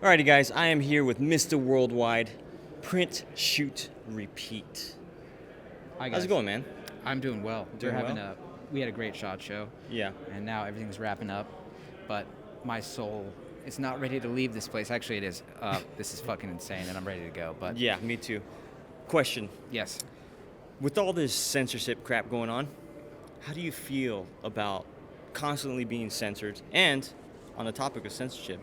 Alrighty guys, I am here with Mr. Worldwide, Print, Shoot, Repeat. Hi guys. How's it going, man? I'm doing well. We had a great SHOT Show. Yeah. And now everything's wrapping up, but my soul is not ready to leave this place. Actually, it is. This is fucking insane, and I'm ready to go. But Yeah, me too. Question. yes, With all this censorship crap going on, how do you feel about constantly being censored? And on the topic of censorship,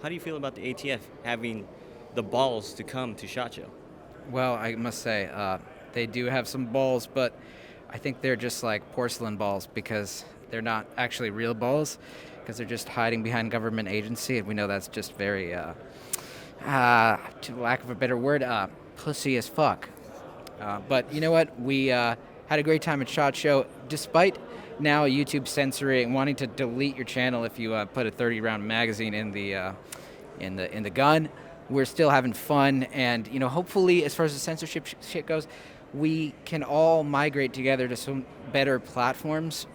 how do you feel about the ATF having the balls to come to SHOT Show? well, I must say they do have some balls, but I think they're just like porcelain balls because they're not actually real balls because they're just hiding behind government agency, and we know that's just very, to lack of a better word, pussy as fuck. But you know what? We had a great time at SHOT Show, despite now YouTube censoring, wanting to delete your channel if you put a 30-round magazine in the gun. We're still having fun, and hopefully, as far as the censorship shit goes, we can all migrate together to some better platforms.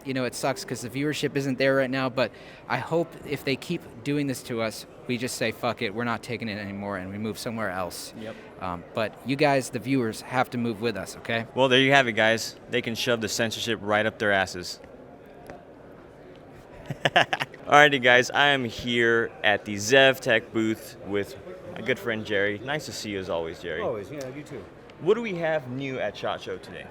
It sucks because the viewership isn't there right now, but I hope if they keep doing this to us, we just say, fuck it, we're not taking it anymore, and we move somewhere else. Yep. But you guys, the viewers, have to move with us, okay? Well, there you have it, guys. They can shove the censorship right up their asses. Alrighty, guys. I am here at the Zev Tech booth with my good friend Jerry. Nice to see you as always, Jerry. Always, yeah, you too. What do we have new at SHOT Show today?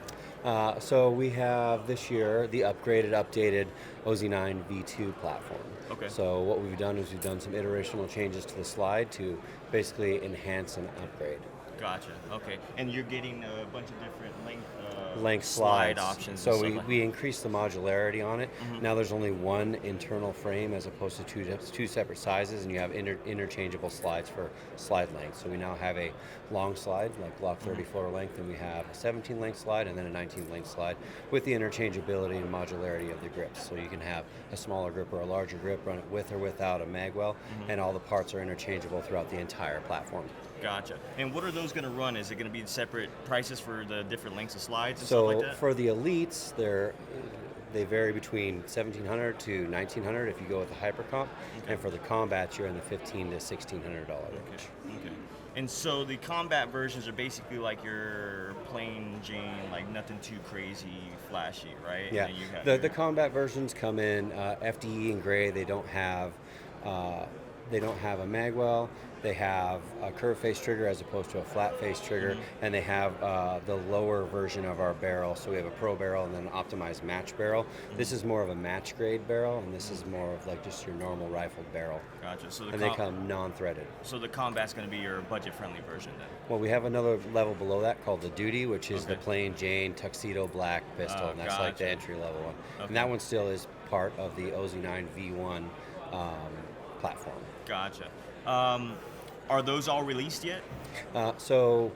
So we have this year the updated OZ9 V2 platform. Okay. So what we've done is we've done some iterational changes to the slide to basically enhance and upgrade. Gotcha. Okay. And you're getting a bunch of different Length slide slides. options. So and stuff like we increased the modularity on it. Mhm. Now there's only one internal frame as opposed to two separate sizes, and you have interchangeable slides for slide length. So we now have a long slide, like Glock 34 length, and we have a 17 length slide and then a 19 length slide with the interchangeability and modularity of the grips. So you can have a smaller grip or a larger grip, run it with or without a magwell, and all the parts are interchangeable throughout the entire platform. Gotcha. And what are those going to run? Is it going to be separate prices for the different lengths of slides and So stuff like that? for the elites, they vary between 1,700 to 1,900 if you go with the hypercomp, and for the combats, you're in the $1,500 to $1,600 range. Okay. And so the combat versions are basically like your plain Jane, like nothing too crazy, flashy, right? Yeah. And then you have The combat versions come in FDE and gray. They don't have a magwell. They have a curved face trigger as opposed to a flat face trigger, and they have the lower version of our barrel. So we have a pro barrel and then an optimized match barrel. This is more of a match grade barrel, and this is more of like just your normal rifled barrel. Gotcha. So And they come non-threaded. So the combat's going to be your budget-friendly version then. Well, we have another level below that called the Duty, which is Okay. the plain Jane tuxedo black pistol, and that's like the Gotcha. entry level one. Okay. And that one still is part of the OZ9 V1 platform. Gotcha. Are those all released yet? So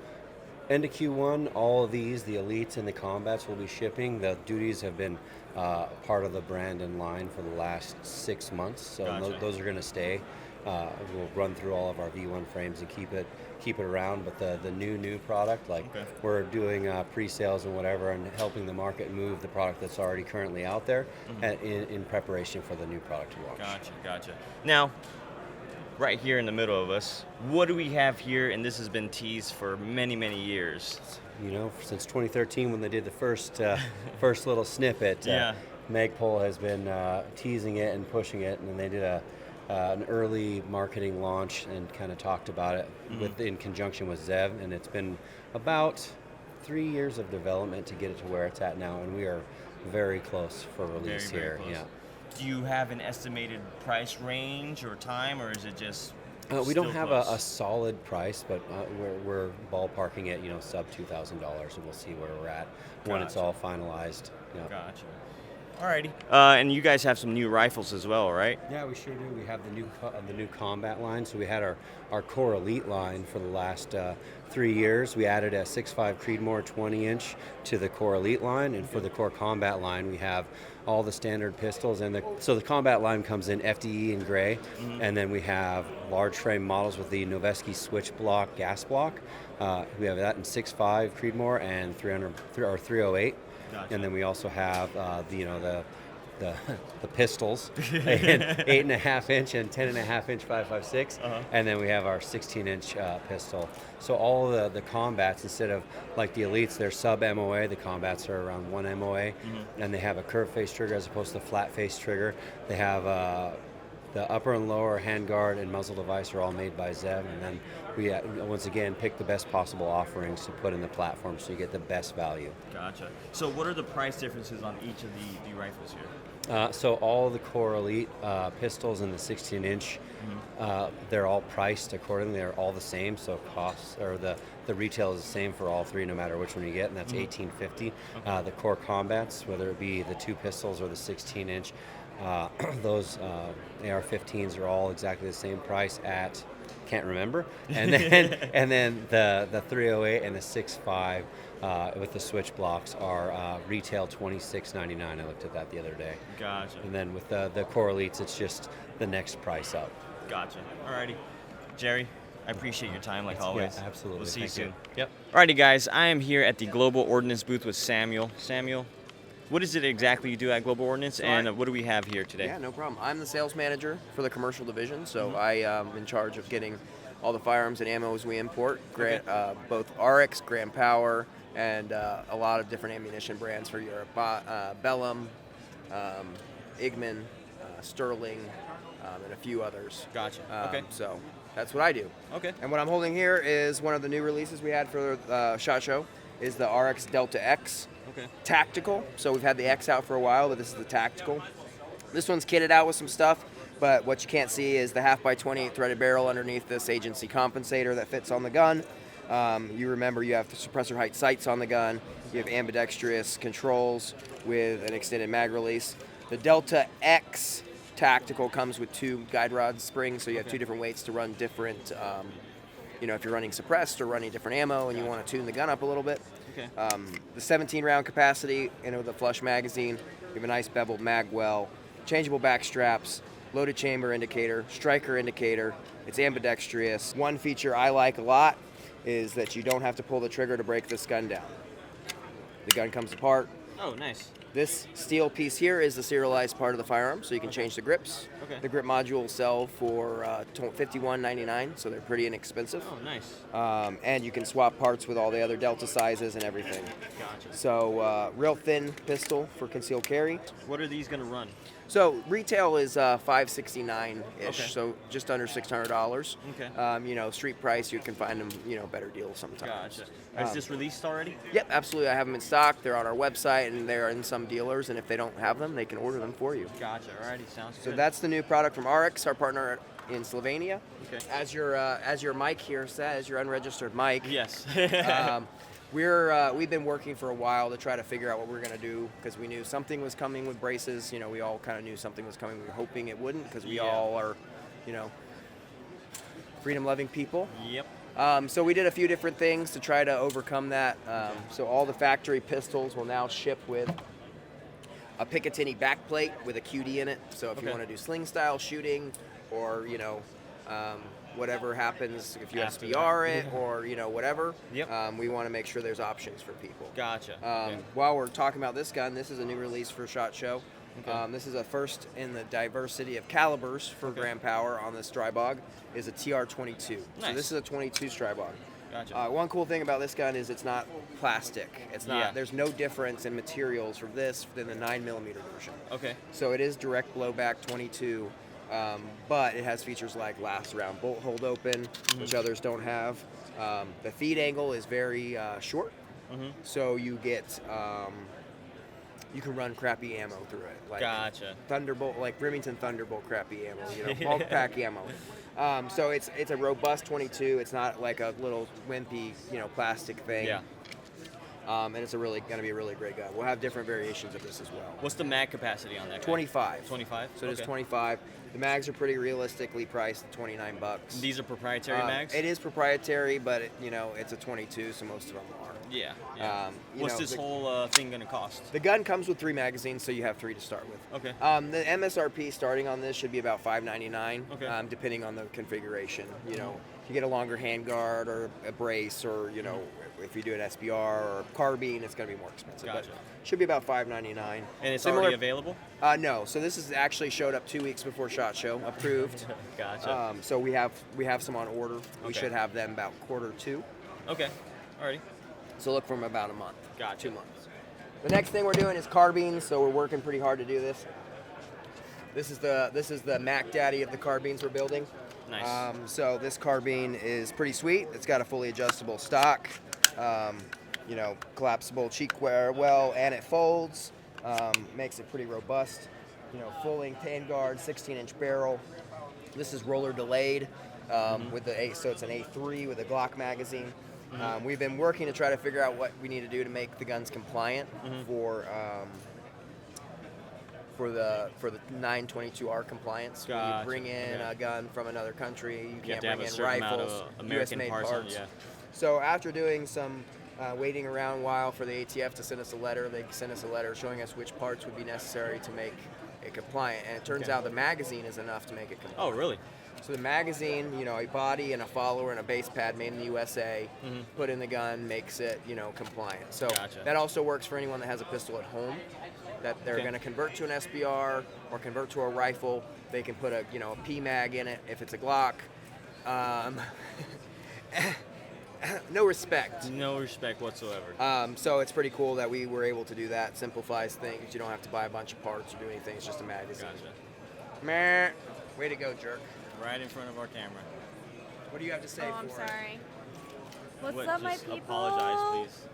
end of Q1, all of these, the elites and the combats, will be shipping. The duties have been part of the brand and line for the last 6 months, so Gotcha. those are going to stay. We'll run through all of our V1 frames and keep it around. But the new product, like Okay. we're doing pre-sales and whatever, and helping the market move the product that's already currently out there, in preparation for the new product to launch. Gotcha. Now, right here in the middle of us, what do we have here? And this has been teased for many, many years. Since 2013 when they did the first little snippet, Yeah. Magpul has been teasing it and pushing it, and then they did an early marketing launch and kind of talked about it in conjunction with Zev, and it's been about 3 years of development to get it to where it's at now, and we are very close for release Very, very here. close. Yeah. Do you have an estimated price range or time, or is it just We still don't have close? a solid price, but we're ballparking it, sub $2,000, and we'll see where we're at when it's Gotcha. all finalized. Yeah. Gotcha. Alrighty. And you guys have some new rifles as well, right? Yeah, we sure do. We have the new combat line. So we had our core elite line for the last 3 years. We added a 6.5 Creedmoor 20-inch to the core elite line, and for the core combat line, we have all the standard pistols. And so the combat line comes in FDE and gray, and then we have large frame models with the Noveske switch block gas block. We have that in 6.5 Creedmoor and 308. Gotcha. And then we also have the the pistols, an 8.5 inch and 10.5 inch 5.56, and then we have our 16-inch pistol. So all the combats, instead of like the elites, they're sub MOA. The combats are around 1 MOA, and they have a curved face trigger as opposed to flat face trigger. They have the upper and lower handguard and muzzle device are all made by Zev, and then we once again pick the best possible offerings to put in the platform so you get the best value. Gotcha. So what are the price differences on each of the rifles here? So all the Core Elite pistols and the 16-inch, they're all priced accordingly. They're all the same, so costs or the retail is the same for all three, no matter which one you get, and that's $18.50. The Core Combats, whether it be the 2 pistols or the 16-inch, those AR-15s are all exactly the same price at, can't remember, and then the 308 and the 6.5 with the switch blocks are retail $26.99. I looked at that the other day. Gotcha. And then with the Core Elites, it's just the next price up. Gotcha. Alrighty, Jerry, I appreciate your time like always. Yeah, absolutely. We'll see you soon. Yep. Alrighty, guys, I am here at the Global Ordnance booth with Samuel. Samuel, what is it exactly you do at Global Ordnance, and what do we have here today? Yeah, no problem. I'm the sales manager for the commercial division, so I am in charge of getting all the firearms and ammos we import, both RX, Grand Power, and a lot of different ammunition brands for Europe. Bellum, Igman, Sterling, and a few others. Gotcha. Okay. So that's what I do. Okay. And what I'm holding here is one of the new releases we had for the SHOT Show, is the RX Delta X. Okay. Tactical. So we've had the X out for a while, but this is the Tactical. This one's kitted out with some stuff, but what you can't see is the half-by-28 threaded barrel underneath this agency compensator that fits on the gun. You remember you have the suppressor height sights on the gun. You have ambidextrous controls with an extended mag release. The Delta X Tactical comes with 2 guide rod springs, so you have 2 different weights to run different, if you're running suppressed or running different ammo and you want to tune the gun up a little bit. Okay. The 17-round capacity, with a flush magazine. You have a nice beveled mag well, changeable back straps, loaded chamber indicator, striker indicator. It's ambidextrous. One feature I like a lot is that you don't have to pull the trigger to break this gun down. The gun comes apart. Oh, nice. This steel piece here is the serialized part of the firearm, so you can change the grips. Okay. The grip modules sell for $51.99, so they're pretty inexpensive. Oh, nice. And you can swap parts with all the other Delta sizes and everything. Gotcha. So real thin pistol for concealed carry. What are these going to run? So retail is $569-ish, Okay. so just under $600. Okay. Street price, you can find them, better deals sometimes. Gotcha. Is this released already? Yep, absolutely. I have them in stock. They're on our website, and they're in some dealers. And if they don't have them, they can order them for you. Gotcha. Alrighty, sounds So good. that's the new product from RX, our partner in Slovenia. Okay. As your mic here says, your unregistered mic. Yes. We've been working for a while to try to figure out what we're going to do, because we knew something was coming with braces. We all kind of knew something was coming. We were hoping it wouldn't, because we all are, freedom-loving people. Yep. So we did a few different things to try to overcome that. So all the factory pistols will now ship with a Picatinny backplate with a QD in it. So if you want to do sling style shooting, or whatever happens, if you After SBR it, or whatever, Yep. we want to make sure there's options for people. Gotcha. Okay. While we're talking about this gun, this is a new release for SHOT Show. This is a first in the diversity of calibers for Grand Power on this dry bog, is a TR-22. So Nice. this is a 22 dry bog. Gotcha. One cool thing about this gun is it's not plastic. It's not. Yeah. There's no difference in materials for this than the 9mm version. Okay. So it is direct blowback 22, but it has features like last round bolt hold open, which others don't have. The feed angle is very short, so you get you can run crappy ammo through it, like Gotcha. Thunderbolt, like Remington Thunderbolt crappy ammo, bulk pack ammo. So it's a robust 22. It's not like a little wimpy, plastic thing. Yeah. And it's going to be a really great gun. We'll have different variations of this as well. What's the mag capacity on that guy? 25. 25? So it's Okay. 25. The mags are pretty realistically priced at $29. These are proprietary mags? It is proprietary, but it's a 22, so most of them are. Yeah. yeah. You What's know, this whole thing gonna cost? The gun comes with 3 magazines, so you have 3 to start with. Okay. The MSRP starting on this should be about $5.99, Okay. depending on the configuration. You know, if you get a longer handguard or a brace, or you know, if you do an SBR or a carbine, it's going to be more expensive. Gotcha. But should be about $5.99. And it's Similar- already available? No. So this is actually showed up 2 weeks before SHOT Show, approved. Gotcha. So we have some on order. We Okay. should have them about Q2. Okay. Alrighty. So look from about a month. Gotcha. 2 months. The next thing we're doing is carbines, so we're working pretty hard to do this. This is the Mac Daddy of the carbines we're building. Nice. So this carbine is pretty sweet. It's got a fully adjustable stock, you know, collapsible cheek wear well, and it folds. Makes it pretty robust. You know, full length handguard, 16-inch barrel. This is roller delayed with the so it's an A3 with a Glock magazine. We've been working to try to figure out what we need to do to make the guns compliant for the 922R compliance. When you Gotcha. bring in Okay. a gun from another country, you You have can't to have bring a in certain amount rifles, of American US-made parts on it, parts. yeah. So after doing some waiting around a while for the ATF to send us a letter, they sent us a letter showing us which parts would be necessary to make it compliant. And it turns Okay. out the magazine is enough to make it compliant. Oh, really? So the magazine, you know, a body and a follower and a base pad made in the USA, put in the gun, makes it, you know, compliant. So Gotcha. that also works for anyone that has a pistol at home, that they're Okay. going to convert to an SBR or convert to a rifle. They can put a, you know, a P mag in it if it's a Glock. No respect. No respect whatsoever. So it's pretty cool that we were able to do that. Simplifies things. You don't have to buy a bunch of parts or do anything. It's just a magazine. Gotcha. Meh. Way to go, jerk. Right in front of our camera. What do you have to say Oh, for I'm it? sorry. What's What- up, my just people? apologize, please.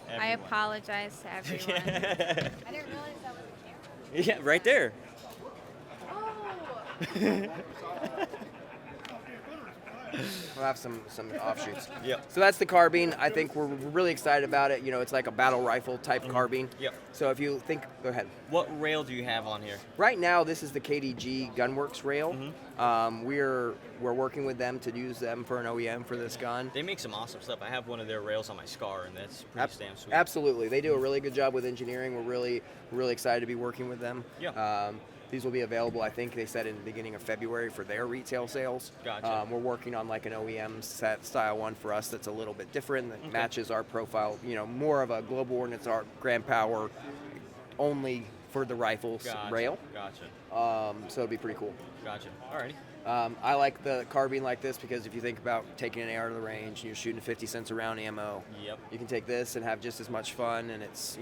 I Everyone. apologize to everyone. I didn't realize that was a camera. Yeah, right there. Oh! We'll have some offshoots. Yep. So that's the carbine. I think we're really excited about it. You know, it's like a battle rifle type carbine. Yep. So if you think, go ahead. What rail do you have on here? Right now, this is the KDG Gunworks rail. We're working with them to use them for an OEM for this gun. They make some awesome stuff. I have one of their rails on my Scar, and that's pretty damn sweet. Absolutely, they do a really good job with engineering. We're really excited to be working with them. Yeah. These will be available, I think they said in the beginning of February for their retail sales. Gotcha. We're working on like an OEM set style one for us that's a little bit different, that Okay. matches our profile, you know, more of a global ordnance art grand power only for the rifles Gotcha. rail. Gotcha. So it'd be pretty cool. Gotcha. Alrighty. I like the carbine like this because if you think about taking an AR to the range and you're shooting 50 cents a round ammo, Yep. you can take this and have just as much fun, and it's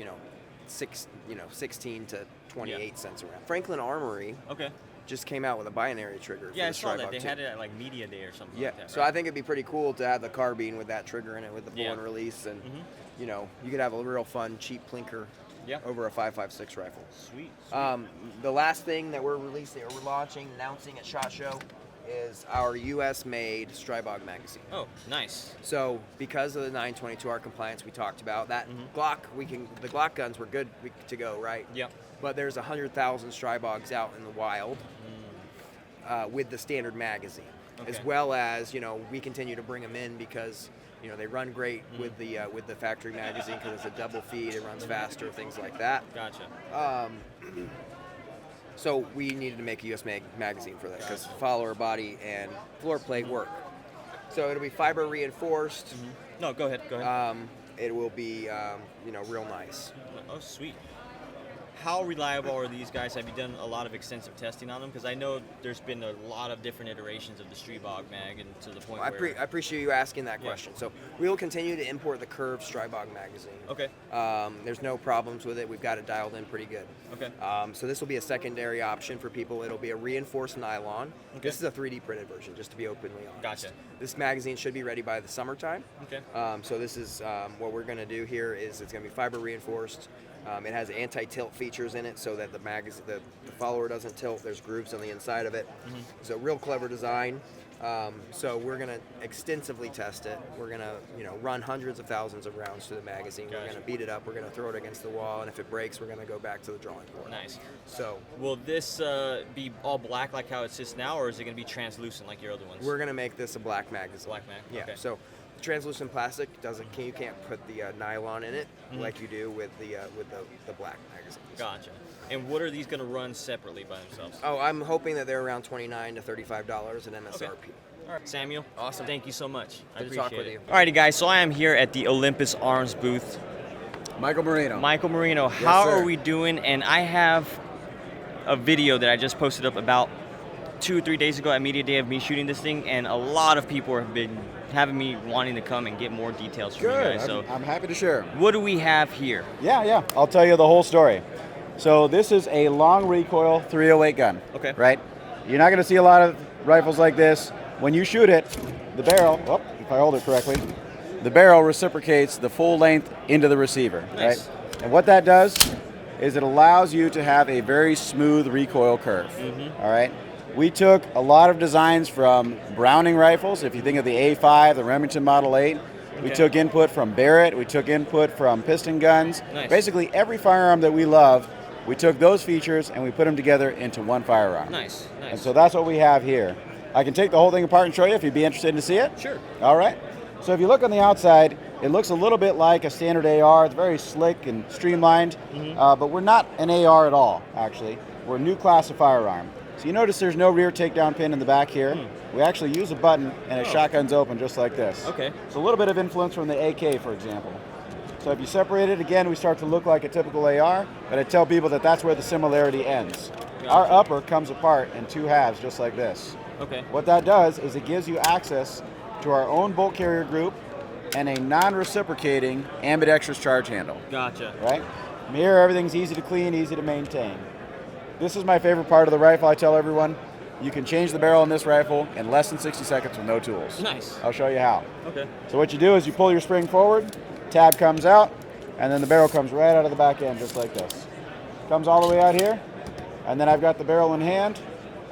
16 to 28 cents a round. Franklin Armory Okay. just came out with a binary trigger. Yeah, I for the saw that. Stribog They too. had it at like Media Day or something Yeah, like that. so right? I think it'd be pretty cool to have the carbine with that trigger in it with the pull Yeah. and release, and Mhm. you know, you could have a real fun cheap plinker Yeah. over a 5.56 rifle. Sweet. The last thing that we're launching, announcing at SHOT Show is our U.S.-made Stribog magazine. Oh, nice. So because of the 922R compliance we talked about, that Mm-hmm. the Glock guns were good to go, right? Yep. But there's 100,000 Stribogs out in the wild with the standard magazine, as Okay. well as, you know, we continue to bring them in because, you know, they run great with the factory magazine because it's a double feed, it runs faster, things like that. Gotcha. So we needed to make a US magazine for that because follower body and floor plate work. So it'll be fiber reinforced. No, go ahead. Go ahead. It will be, real nice. Oh, sweet. How reliable are these guys? Have you done a lot of extensive testing on them? Because I know there's been a lot of different iterations of the Stribog mag, and to the point I where. appreciate you asking that Yeah. question. So we will continue to import the curved Stribog magazine. Okay. There's no problems with it. We've got it dialed in pretty good. Okay. So this will be a secondary option for people. It'll be a reinforced nylon. Okay. This is a 3D printed version, just to be openly honest. Gotcha. This magazine should be ready by the summertime. Okay. So this is what we're going to do here is it's going to be fiber reinforced. It has anti-tilt features in it so that the follower doesn't tilt. There's grooves on the inside of it. Mm-hmm. So real clever design. So we're going to extensively test it. We're going to run hundreds of thousands of rounds through the magazine. We're Gotcha. going to beat it up. We're going to throw it against the wall, and if it breaks, we're going to go back to the drawing board. Nice. So Will this be all black like how it sits now, or is it going to be translucent like your other ones? we're going to make this a black magazine. Black mag. Yeah. Okay. So translucent plastic you can't put the nylon in it like you do with the black magazines. Gotcha. And what are these going to run separately by themselves? Oh, I'm hoping that they're around $29 to $35 at MSRP. Okay. All right, Samuel. Awesome. Thank you so much. I Good to talk appreciate with it. you. Alrighty, guys. So I am here at the Olympus Arms booth. Michael Marino. Michael Marino, how sir. are we doing? And I have a video that I just posted up about 2 or 3 days ago at Media Day of me shooting this thing, and a lot of people have been having me wanting to come and get more details from you Good. guys. So I'm happy to share. what do we have here? Yeah. I'll tell you the whole story. So this is a long recoil 308 gun. Okay. Right? You're not going to see a lot of rifles like this. When you shoot it, the barrel, if I hold it correctly, the barrel reciprocates the full length into the receiver. Nice. Right? And what that does is it allows you to have a very smooth recoil curve. All right? We took a lot of designs from Browning rifles. If you think of the A5, the Remington Model 8, we Okay. took input from Barrett, we took input from piston guns. Nice. Basically every firearm that we love, we took those features and we put them together into one firearm. Nice. And so that's what we have here. I can take the whole thing apart and show you if you'd be interested to see it. Sure. All right. So if you look on the outside, it looks a little bit like a standard AR. It's very slick and streamlined, but we're not an AR at all, actually. We're a new class of firearm. So you notice there's no rear takedown pin in the back here. We actually use a button and it shotguns open just like this. Okay. So a little bit of influence from the AK, for example. So if you separate it, again, we start to look like a typical AR, but I tell people that that's where the similarity ends. Gotcha. Our upper comes apart in 2 halves, just like this. Okay. What that does is it gives you access to our own bolt carrier group and a non-reciprocating ambidextrous charge handle, Gotcha. right? From here, everything's easy to clean, easy to maintain. This is my favorite part of the rifle. I tell everyone, you can change the barrel in this rifle in less than 60 seconds with no tools. Nice. I'll show you how. Okay. So what you do is you pull your spring forward, tab comes out, and then the barrel comes right out of the back end just like this. Comes all the way out here, and then I've got the barrel in hand.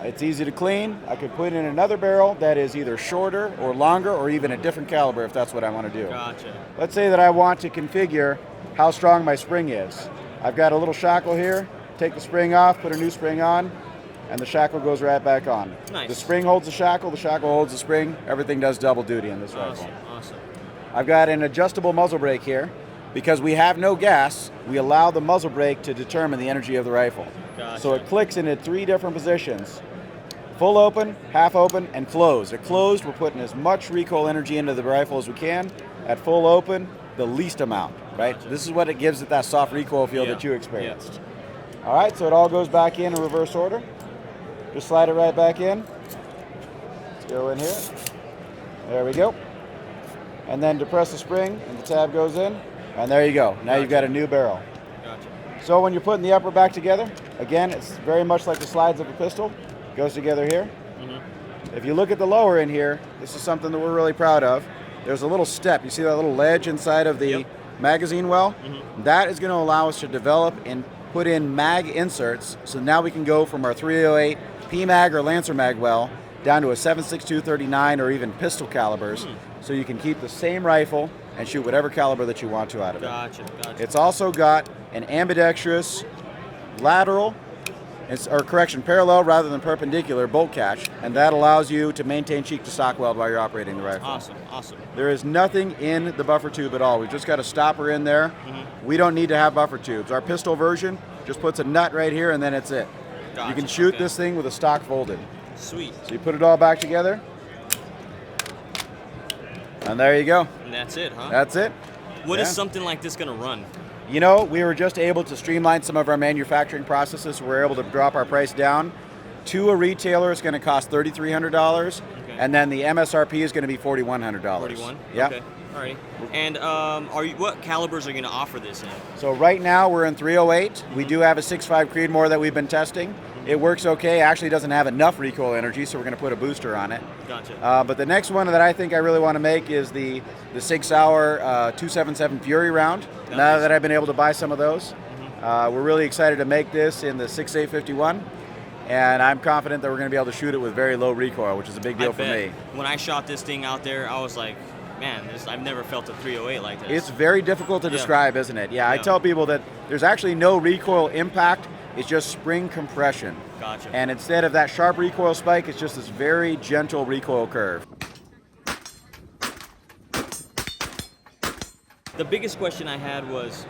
It's easy to clean. I could put in another barrel that is either shorter or longer or even a different caliber if that's what I want to do. Gotcha. Let's say that I want to configure how strong my spring is. I've got a little shackle here. Take the spring off, put a new spring on, and the shackle goes right back on. Nice. The spring holds the shackle holds the spring. Everything does double duty in this rifle. Awesome. I've got an adjustable muzzle brake here. Because we have no gas, we allow the muzzle brake to determine the energy of the rifle. Gotcha. So it clicks into 3 different positions. Full open, half open, and closed. At closed, we're putting as much recoil energy into the rifle as we can. At full open, the least amount, right? Gotcha. This is what it gives it that soft recoil feel Yeah. that you experienced. All right, so it all goes back in reverse order. Just slide it right back in. Let's go in here. There we go. And then depress the spring and the tab goes in. And there you go. Now you've got a new barrel. Gotcha. So when you're putting the upper back together, again, it's very much like the slides of a pistol. Goes together here. If you look at the lower in here, this is something that we're really proud of. There's a little step. You see that little ledge inside of the magazine well? That is going to allow us to develop and put in mag inserts. So now we can go from our 308 PMag or Lancer mag well down to a 7.62 39 or even pistol calibers. So you can keep the same rifle and shoot whatever caliber that you want to out of it. Gotcha. It's also got an ambidextrous lateral, parallel rather than perpendicular bolt catch, and that allows you to maintain cheek to stock weld while you're operating the rifle. Awesome. There is nothing in the buffer tube at all. We've just got a stopper in there. We don't need to have buffer tubes. Our pistol version just puts a nut right here and then it's it. Gotcha. You can shoot Okay. this thing with a stock folded. Sweet. So you put it all back together, and there you go. And that's it, huh? That's it. What is Yeah. something like this gonna run? You know, we were just able to streamline some of our manufacturing processes. We're able to drop our price down. To a retailer, it's going to cost $3,300, Okay. and then the MSRP is going to be $4,100. 41. Yeah. Okay. Alrighty. And what calibers are you gonna offer this in? So right now we're in 308. We do have a 6.5 Creedmoor that we've been testing. It works okay. Actually doesn't have enough recoil energy, so we're going to put a booster on it. Gotcha. But the next one that I think I really want to make is the Sig Sauer 277 Fury round. Now Nice. that I've been able to buy some of those, we're really excited to make this in the 6.851, and I'm confident that we're going to be able to shoot it with very low recoil, which is a big deal I for bet. me. When I shot this thing out there, I was like, man, I've never felt a 308 like this. It's very difficult to Yeah. describe, isn't it? Yeah, I Yeah. tell people that there's actually no recoil impact. It's just spring compression. Gotcha. And instead of that sharp recoil spike, it's just this very gentle recoil curve. The biggest question I had was,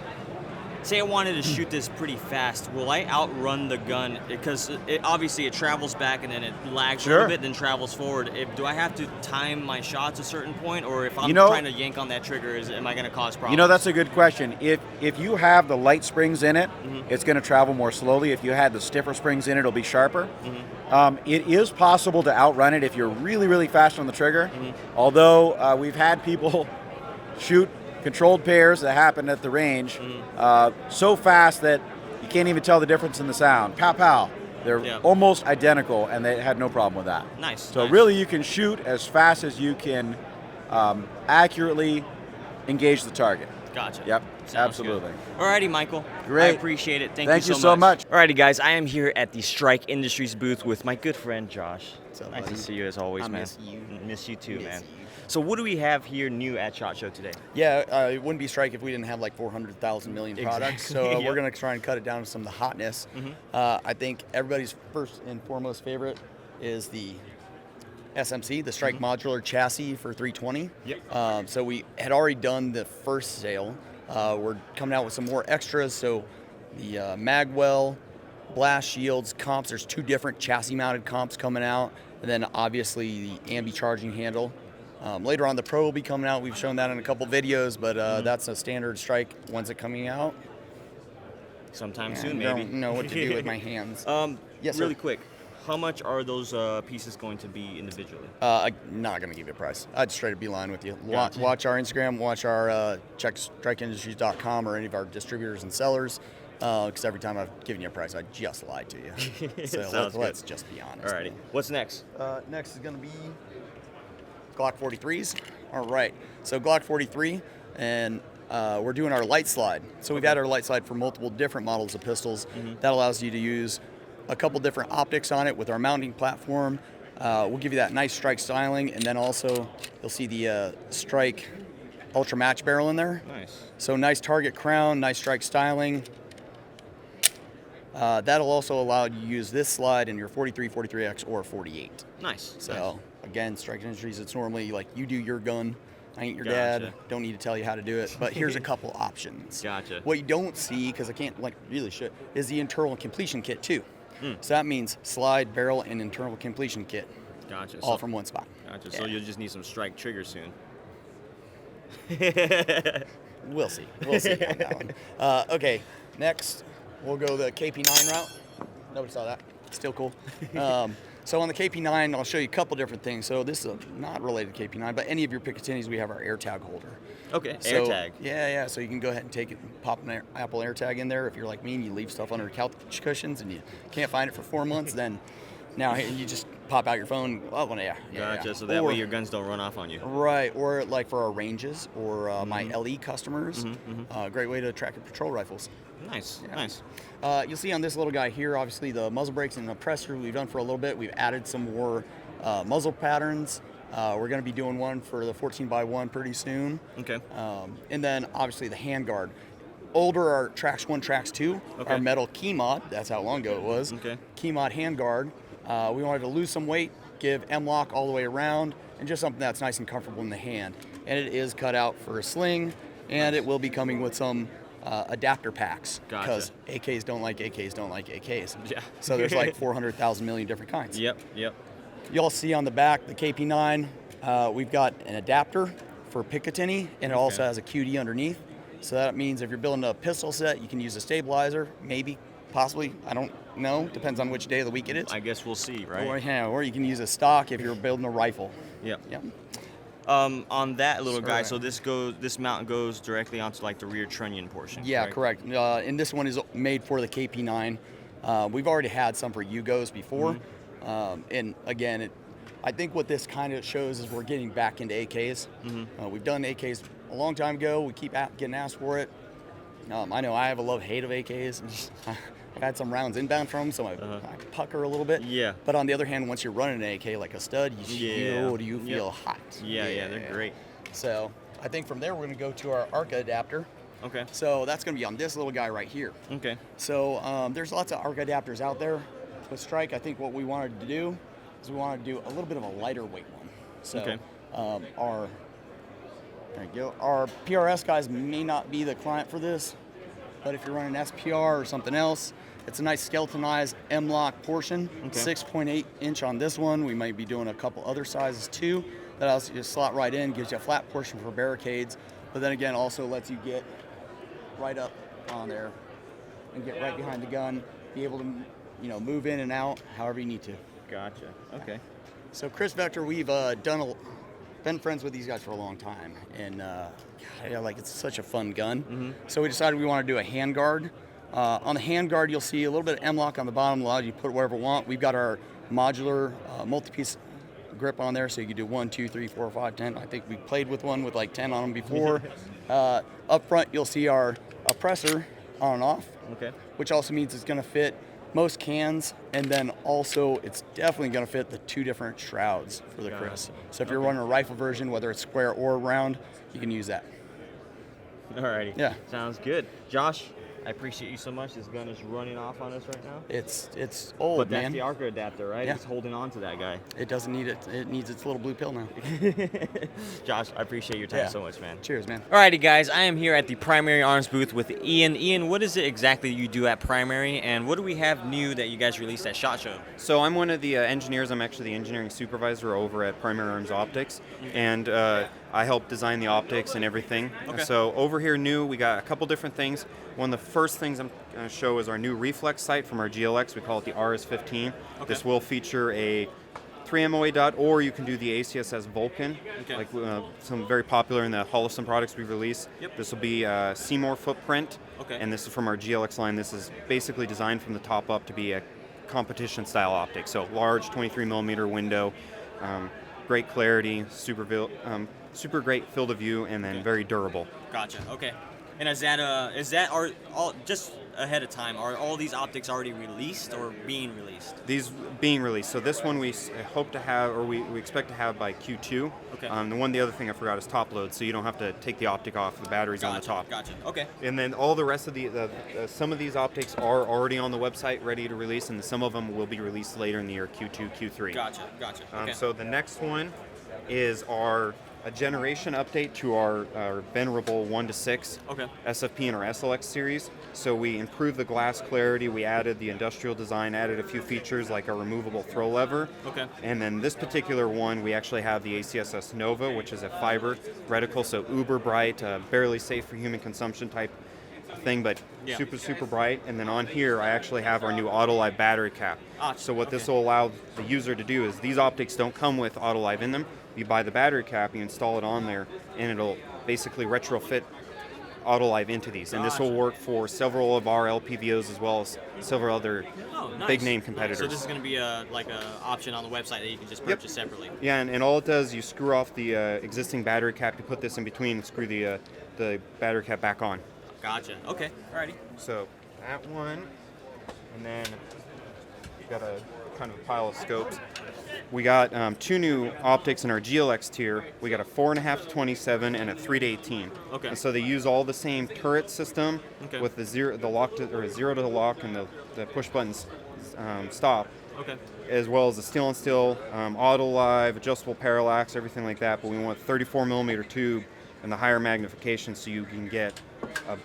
say I wanted to shoot this pretty fast, will I outrun the gun? Because obviously it travels back and then it lags a little bit, then travels forward. Do I have to time my shots a certain point, or if I'm trying to yank on that trigger, am I going to cause problems? You know, that's a good question. If you have the light springs in it, it's going to travel more slowly. If you had the stiffer springs in it, it'll be sharper. It is possible to outrun it if you're really, really fast on the trigger. Although we've had people shoot controlled pairs that happened at the range so fast that you can't even tell the difference in the sound. Pow, pow. They're almost identical, and they had no problem with that. Nice. So really, you can shoot as fast as you can accurately engage the target. Gotcha. Yep, Sounds absolutely. good. Alrighty, Michael. Great. I appreciate it. Thank you you so much. Alrighty, guys. I am here at the Strike Industries booth with my good friend Josh. Up, nice buddy? to see you as always, man. Miss you. Miss you too, Miss man. you. So what do we have here new at SHOT Show today? Yeah, it wouldn't be Strike if we didn't have like 400,000 million products. Exactly. So we're going to try and cut it down to some of the hotness. I think everybody's first and foremost favorite is the SMC, the Strike Modular Chassis for 320. Yep. So we had already done the first sale. We're coming out with some more extras. So the magwell, blast shields, comps. There's 2 different chassis-mounted comps coming out. And then obviously the ambi charging handle. Later on, the Pro will be coming out. We've shown that in a couple videos, but that's a standard Strike. When's it coming out? Sometime I soon, maybe. don't know what to do with my hands. Yes, really sir. quick, how much are those pieces going to be individually? I'm not going to give you a price. I'd straight up be lying with you. Gotcha. Watch our Instagram, watch our check strikeindustries.com or any of our distributors and sellers. Because every time I've given you a price, I just lied to you. So let's just be honest. Alrighty. What's next? Next is going to be Glock 43s. All right. So Glock 43, and we're doing our light slide. So we've had our light slide for multiple different models of pistols. That allows you to use a couple different optics on it with our mounting platform. We'll give you that nice Strike styling, and then also you'll see the Strike Ultra Match barrel in there. Nice. So nice target crown, nice Strike styling. That'll also allow you to use this slide in your 43, 43X, or 48. Nice. So again, Strike Industries, it's normally like you do your gun. I ain't your Gotcha. dad. Don't need to tell you how to do it. But here's a couple options. Gotcha. What you don't see, because I can't really should, is the internal completion kit too. So that means slide, barrel, and internal completion kit, Gotcha. all from one spot. Gotcha. Yeah. So you'll just need some Strike triggers soon. We'll see. We'll see on that one. Okay, next we'll go the KP9 route. Nobody saw that. Still cool. So on the KP9, I'll show you a couple different things. So this is not related to KP9, but any of your Picatinis, we have our AirTag holder. Okay, So, AirTag. Yeah. So you can go ahead and take it and pop an Apple AirTag in there. If you're like me and you leave stuff under couch cushions and you can't find it for 4 months, then now you just pop out your phone. Oh, well, yeah. Gotcha. So that way your guns don't run off on you. Right, or like for our ranges or my LE customers, great way to track your patrol rifles. Nice. Yeah. Nice. You'll see on this little guy here, obviously the muzzle brakes and the pressure we've done for a little bit. We've added some more muzzle patterns. We're going to be doing one for the 14x1 pretty soon. Okay. And then obviously the handguard. Older are Trax 1, Trax 2, Okay. our metal key mod. That's how long ago it was. Okay. Key mod handguard. We wanted to lose some weight, give M-lock all the way around, and just something that's nice and comfortable in the hand. And it is cut out for a sling, and it will be coming with some adapter packs. Gotcha. Because AKs don't like AKs don't like AKs. Yeah. So there's like 400,000 million different kinds. Yep. You'll see on the back, the KP9, we've got an adapter for Picatinny, and it also has a QD underneath. So that means if you're building a pistol set, you can use a stabilizer, maybe, possibly, I don't know, depends on which day of the week it is. I guess we'll see, right? Or you can use a stock if you're building a rifle. Yep. Yep. On that little guy, Sorry. so this mount goes directly onto like the rear trunnion portion. Yeah, correct. And this one is made for the KP9. We've already had some for Yugos before. And again, I think what this kind of shows is we're getting back into AKs. We've done AKs a long time ago. We keep getting asked for it. I know I have a love-hate of AKs. I've had some rounds inbound from them, so I pucker a little bit. Yeah. But on the other hand, once you're running an AK like a stud, you feel hot. Yeah, they're great. So I think from there we're going to go to our ARCA adapter. Okay. So that's going to be on this little guy right here. Okay. So there's lots of ARCA adapters out there. With Strike, I think what we wanted to do is we wanted to do a little bit of a lighter weight one. So Okay. our There you go. Our PRS guys may not be the client for this, but if you're running SPR or something else, it's a nice skeletonized M-lock portion, 6.8 inch on this one. We might be doing a couple other sizes too. That allows you to slot right in, gives you a flat portion for barricades, but then again also lets you get right up on there and get right behind the gun, be able to, you know, move in and out however you need to. Gotcha. Okay. So Chris Vector, we've been friends with these guys for a long time, and God, like, it's such a fun gun. So we decided we want to do a handguard. On the handguard, you'll see a little bit of M-lock on the bottom, allows you to put wherever you want. We've got our modular multi-piece grip on there, so you can do 1, 2, 3, 4, 5, 10. I think we played with one with like 10 on them before. Up front, you'll see our oppressor on and off, which also means it's going to fit most cans, and then also it's definitely going to fit the 2 different shrouds for the Chris. So if you're running a rifle version, whether it's square or round, you can use that. Alrighty. Yeah. Sounds good. Josh, I appreciate you so much. This gun is running off on us right now. It's old, But man. that's the Arca adapter, right? Yeah. It's holding on to that guy. It doesn't need it. It needs its little blue pill now. Josh, I appreciate your time so much, man. Cheers, man. Alrighty, guys. I am here at the Primary Arms booth with Ian. Ian, what is it exactly you do at Primary, and what do we have new that you guys released at SHOT Show? So I'm one of the engineers. I'm actually the engineering supervisor over at Primary Arms Optics, and I help design the optics and everything. So over here new, we got a couple different things. One of the first things I'm going to show is our new reflex sight from our GLX. We call it the RS15. This will feature a 3 MOA dot, or you can do the ACSS Vulcan, like some very popular in the Holliston products we've released. This will be a Seymour footprint, and this is from our GLX line. This is basically designed from the top up to be a competition style optic. So large 23 millimeter window, great clarity, super great field of view, and then very durable. Gotcha. Okay. And is that all just ahead of time? Are all these optics already released or being released? These being released. So this one we hope to have, or we expect to have by Q2. The other thing I forgot is top load, so you don't have to take the optic off. The battery's on the top. Gotcha. Okay. And then all the rest of some of these optics are already on the website, ready to release, and some of them will be released later in the year, Q2, Q3. Gotcha. Okay. So the next one is a generation update to our venerable 1 to 6 SFP and our SLX series. So we improved the glass clarity, we added the industrial design, added a few features like a removable throw lever. And then this particular one, we actually have the ACSS Nova, which is a fiber reticle, so uber bright, barely safe for human consumption type thing, but super bright. And then on here, I actually have our new Autolive battery cap. So what this will allow the user to do is, these optics don't come with Autolive in them. You buy the battery cap, you install it on there, and it'll basically retrofit Autolive into these. And this will work for several of our LPVOs as well as several other big name competitors. So this is going to be a option on the website that you can just purchase separately. Yeah, and all it does, you screw off the existing battery cap, you put this in between, and screw the battery cap back on. Gotcha. Okay. Alrighty. So that one, and then we got a kind of a pile of scopes. We got 2 new optics in our GLX tier. We got a 4.5 to 27 and a 3 to 18. And so they use all the same turret system with the zero to the lock and the push buttons stop. As well as the steel on steel, Autolive, adjustable parallax, everything like that. But we want a 34 millimeter tube and the higher magnification, so you can get a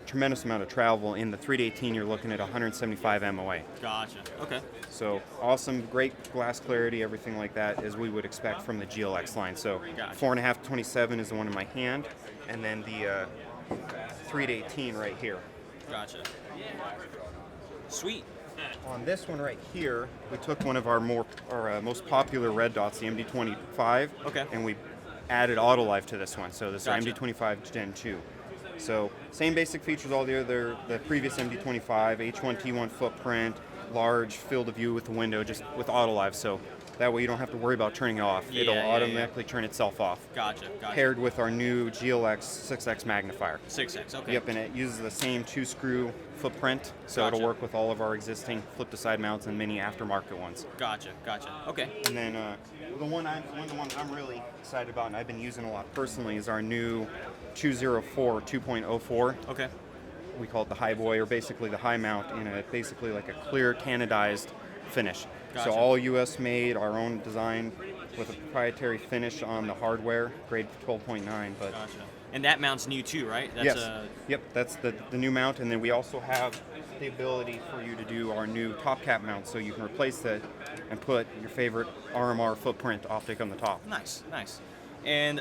tremendous amount of travel. In the 3 to 18, you're looking at 175 MOA. Gotcha. Okay. So awesome, great glass clarity, everything like that, as we would expect from the GLX line. So 4.5 to 27 is the one in my hand, and then the 3 to 18 right here. Gotcha. Sweet. On this one right here, we took one of our most popular red dots, the MD25, and we added Autolive to this one. So this is our MD25 Gen 2. So same basic features, all the previous MD25, H1T1 footprint, large field of view with the window, just with Autolive. So that way you don't have to worry about turning it off. It'll automatically turn itself off. Gotcha. Paired with our new GLX 6X magnifier. 6X, okay. Yep, and it uses the same 2-screw footprint, so it'll work with all of our existing flip-to-side mounts and many aftermarket ones. Gotcha. Okay. And then one of the ones I'm really excited about and I've been using a lot personally is our new 204 2.04. Okay. We call it the high boy, or basically the high mount, in basically like a clear canadized finish. So all U.S. made, our own design with a proprietary finish on the hardware, grade 12.9. But Gotcha. And that mount's new too, right? That's yes, yep, that's the new mount, and then we also have the ability for you to do our new top cap mount, so you can replace that and put your favorite RMR footprint optic on the top. Nice, nice. And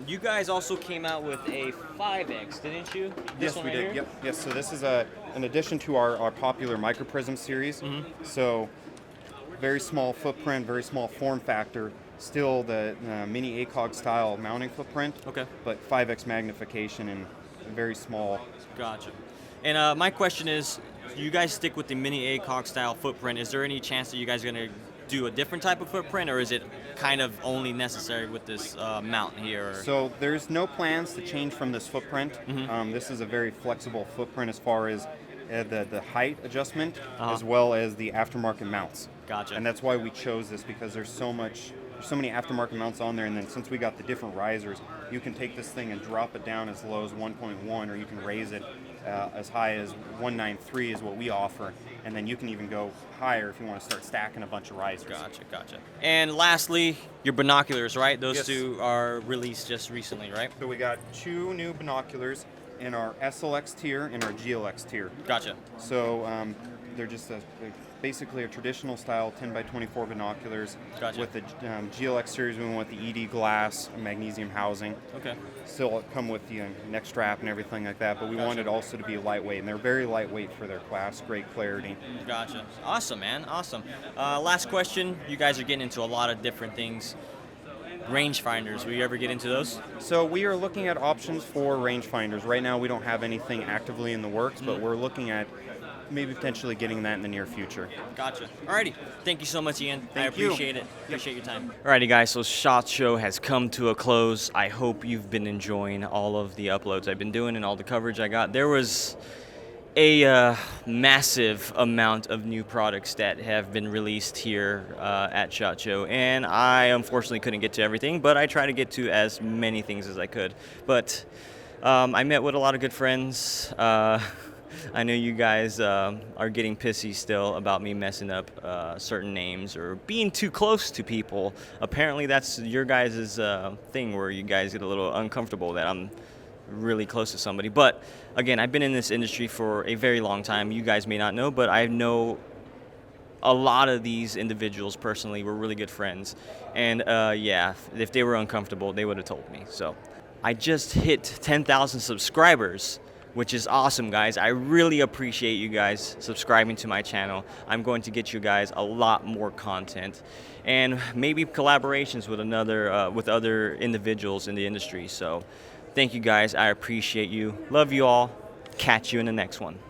you guys also came out with a 5X, didn't you? This Yes, one we right did. here? Yep. Yes. So this is an addition to our popular microprism series. So very small footprint, very small form factor. Still the mini ACOG style mounting footprint. Okay. But 5x magnification and very small. Gotcha. And my question is, you guys stick with the mini ACOG style footprint. Is there any chance that you guys are going to do a different type of footprint, or is it kind of only necessary with this mount here? Or? So there's no plans to change from this footprint. This is a very flexible footprint as far as the height adjustment, as well as the aftermarket mounts. Gotcha. And that's why we chose this, because there's so many aftermarket mounts on there, and then since we got the different risers, you can take this thing and drop it down as low as 1.1, or you can raise it as high as 193 is what we offer, and then you can even go higher if you want to start stacking a bunch of risers. Gotcha, gotcha. And lastly, your binoculars, right? Those Yes. two are released just recently, right? So we got 2 new binoculars in our SLX tier and our GLX tier. Gotcha. So they're just they're basically a traditional style 10 by 24 binoculars. Gotcha. With the GLX series, we went with the ED glass, magnesium housing. Okay. Still come with the neck strap and everything like that, but we wanted also to be lightweight, and they're very lightweight for their class, great clarity. Gotcha. Awesome, man. Awesome. Last question. You guys are getting into a lot of different things. Rangefinders, will you ever get into those? So we are looking at options for rangefinders. Right now we don't have anything actively in the works, but we're looking at maybe potentially getting that in the near future. Gotcha. Alrighty. Thank you so much, Ian. I Thank you. appreciate it. Appreciate your time. Alrighty, guys. So SHOT Show has come to a close. I hope you've been enjoying all of the uploads I've been doing and all the coverage I got. There was a massive amount of new products that have been released here at SHOT Show, and I unfortunately couldn't get to everything, but I tried to get to as many things as I could. But I met with a lot of good friends. I know you guys are getting pissy still about me messing up certain names or being too close to people. Apparently that's your guys' thing, where you guys get a little uncomfortable that I'm really close to somebody. But again, I've been in this industry for a very long time. You guys may not know, but I know a lot of these individuals personally. We're really good friends, and yeah, if they were uncomfortable, they would have told me. So I just hit 10,000 subscribers, which is awesome, guys. I really appreciate you guys subscribing to my channel. I'm going to get you guys a lot more content, and maybe collaborations with other individuals in the industry. So thank you guys. I appreciate you. Love you all. Catch you in the next one.